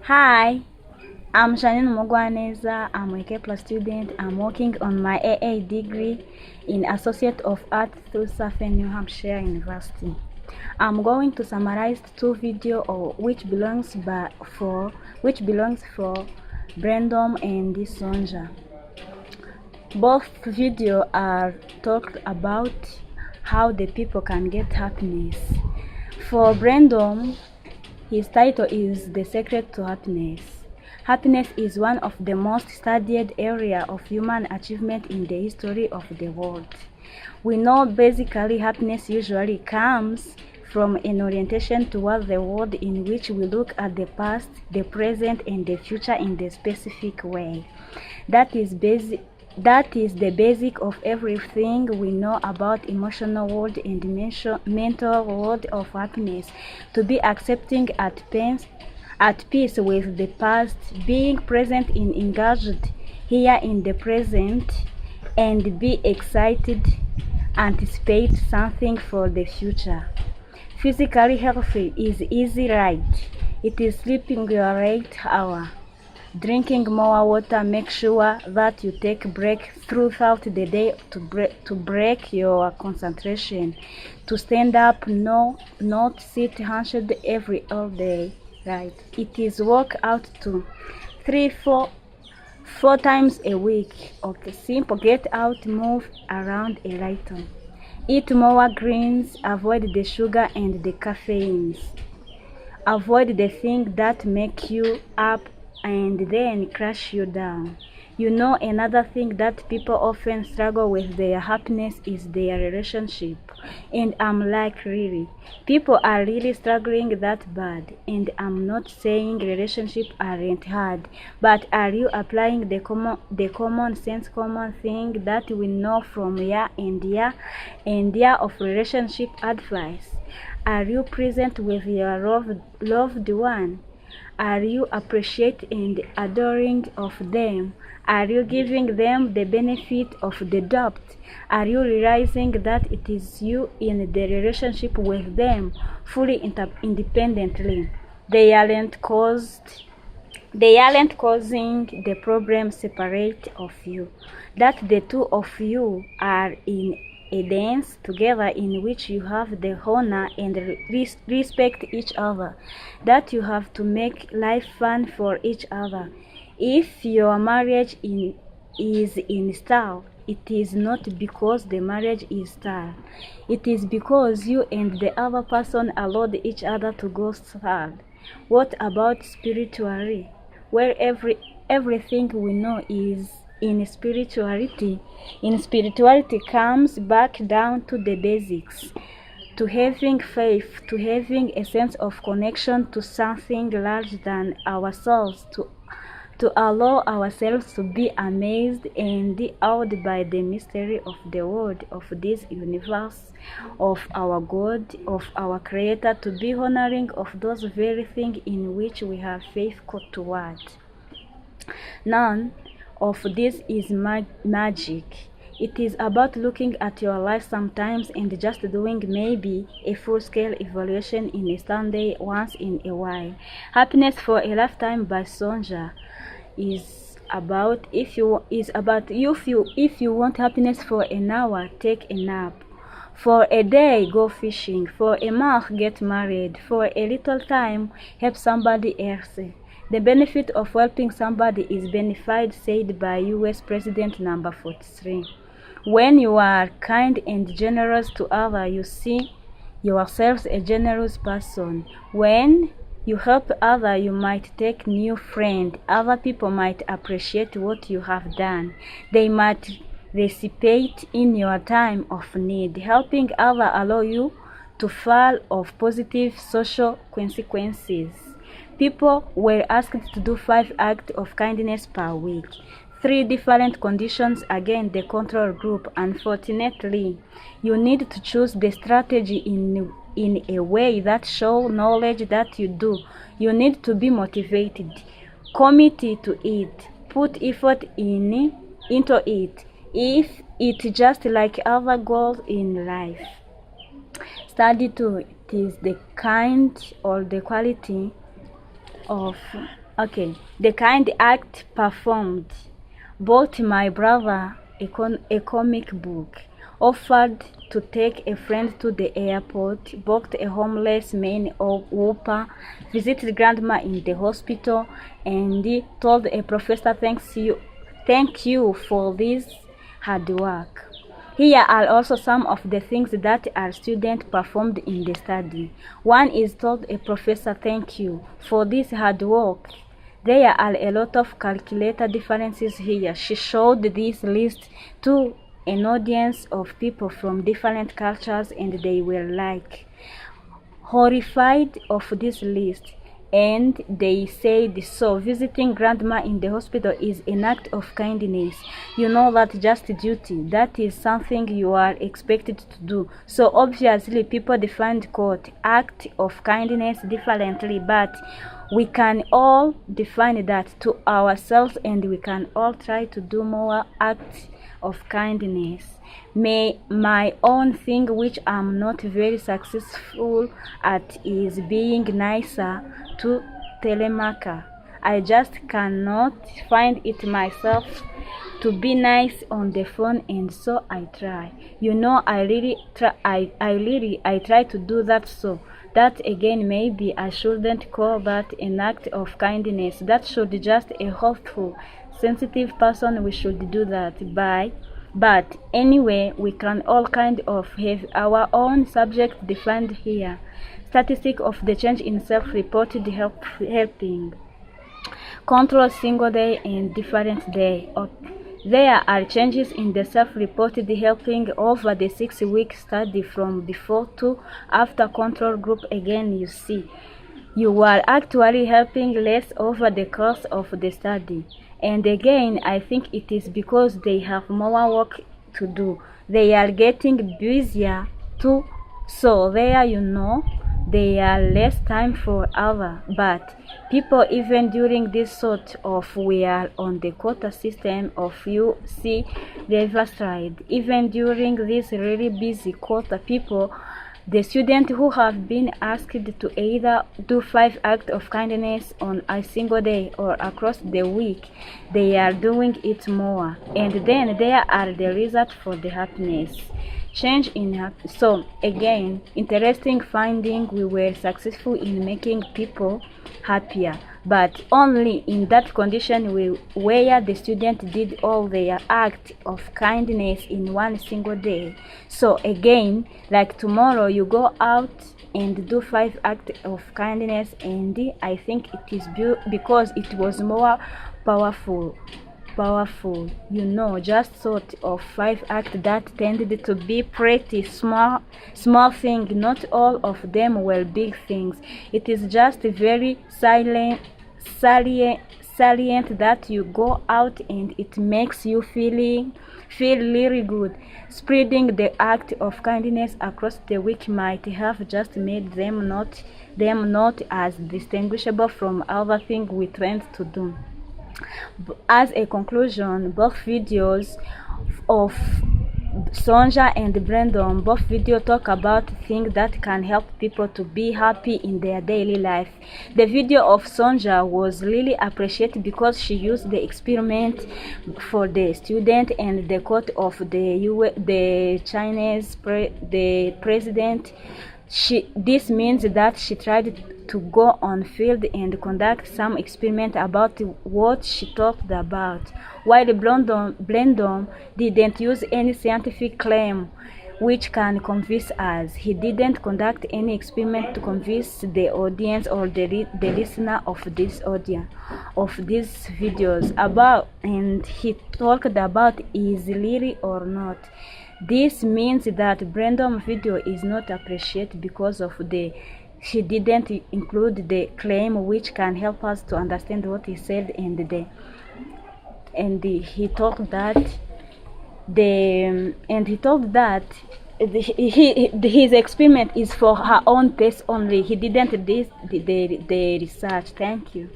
Hi, I'm Jeannine VID. I'm a Kepler student. I'm working on my AA degree in Associate of Arts through Southern New Hampshire University. I'm going to summarize two videos which belongs for Brandon and Sonja. Both videos are talked about how the people can get happiness. For Brandon, his title is The Secret to Happiness. Happiness is one of the most studied areas of human achievement in the history of the world. We know basically happiness usually comes from an orientation toward the world in which we look at the past, the present, and the future in a specific way. That is the basic of everything we know about emotional world and mental world of happiness. To be accepting at peace with the past, being present and engaged here in the present, and be excited, anticipate something for the future. Physically healthy is easy, right? It is sleeping your right hour. Drinking more water. Make sure that you take break throughout the day to break your concentration. To stand up, not sit hunched all day. Right. It is work out to 4 times a week. Okay. Simple. Get out, move around a little. Eat more greens. Avoid the sugar and the caffeines. Avoid the things that make you up and then crash you down. You know, another thing that people often struggle with their happiness is their relationship. And I'm like, really? People are really struggling that bad? And I'm not saying relationships aren't hard, but are you applying the common sense thing that we know from year of relationship advice? Are you present with your loved one? Are you appreciating and adoring of them? Are you giving them the benefit of the doubt? Are you realizing that it is you in the relationship with them fully independently? They aren't causing the problem separate of you. That the two of you are in a dance together in which you have the honor and respect each other. That you have to make life fun for each other. If your marriage is in style, it is not because the marriage is style. It is because you and the other person allowed each other to go style. What about spirituality? Where everything we know is in spirituality. In spirituality comes back down to the basics, to having faith, to having a sense of connection to something larger than ourselves, to allow ourselves to be amazed and awed by the mystery of the world, of this universe, of our God, of our Creator, to be honoring of those very things in which we have faith toward. None of this is magic. It is about looking at your life sometimes and just doing maybe a full-scale evaluation in a Sunday once in a while. Happiness for a Lifetime by Sonja is about if you want happiness for an hour, take a nap. For a day, go fishing. For a month, get married. For a little time, help somebody else. The benefit of helping somebody is benefited, said by US President number 43. When you are kind and generous to others, you see yourself a generous person. When you help others, you might take new friends. Other people might appreciate what you have done. They might reciprocate in your time of need. Helping others allow you to fall of positive social consequences. People were asked to do 5 acts of kindness per week. 3 different conditions again the control group. Unfortunately, you need to choose the strategy in a way that shows knowledge that you do. You need to be motivated, committed to it, put effort into it. If it's just like other goals in life. Study 2. It is the kind or the quality of Okay, the kind act performed: bought my brother a comic book, offered to take a friend to the airport, booked a homeless man or whooper, visited grandma in the hospital, and told a professor thank you for this hard work. Here are also some of the things that our student performed in the study. One is told a professor thank you for this hard work. There are a lot of calculated differences here. She showed this list to an audience of people from different cultures and they were like horrified of this list. And they said, so visiting grandma in the hospital is an act of kindness. You know that just duty. That is something you are expected to do. So obviously people defined quote act of kindness differently, but we can all define that to ourselves and we can all try to do more acts of kindness. My own thing which I'm not very successful at is being nicer to Telemaka. I just cannot find it myself to be nice on the phone, and so I try. You know, I try to do that. So that again, maybe I shouldn't call that an act of kindness. That should just a hopeful, sensitive person. We should do that by. But anyway, we can all kind of have our own subject defined here. Statistic of the change in self-reported helping. Control single day and different day. There are changes in the self-reported helping over the 6-week study from before to after control group. Again, you see, you are actually helping less over the course of the study. And again, I think it is because they have more work to do. They are getting busier too. So there, you know, they are less time for other. But people, even during this sort of, we are on the quota system of you see river stride. Even during this really busy quota, people, the students who have been asked to either do 5 acts of kindness on a single day or across the week, they are doing it more. And then there are the results for the happiness. Change in so again, interesting finding, we were successful in making people happier, but only in that condition where the student did all their acts of kindness in one single day. So again, like tomorrow you go out and do 5 acts of kindness, and I think it is because it was more powerful, you know, just sort of 5 acts that tended to be pretty small thing. Not all of them were big things. It is just very salient that you go out and it makes you feel really good. Spreading the act of kindness across the week might have just made them not as distinguishable from other things we tend to do. As a conclusion, both videos of Sonja and Brandon, both videos talk about things that can help people to be happy in their daily life. The video of Sonja was really appreciated because she used the experiment for the student and the quote of the Chinese the president. This means that she tried to go on field and conduct some experiment about what she talked about, while Blendon didn't use any scientific claim which can convince us. He didn't conduct any experiment to convince the audience or the listener of this audience of these videos about, and he talked about is really or not. This means that Brandon's video is not appreciated because of she didn't include the claim which can help us to understand what he said, and he told that his experiment is for her own taste only. He didn't do the research. Thank you.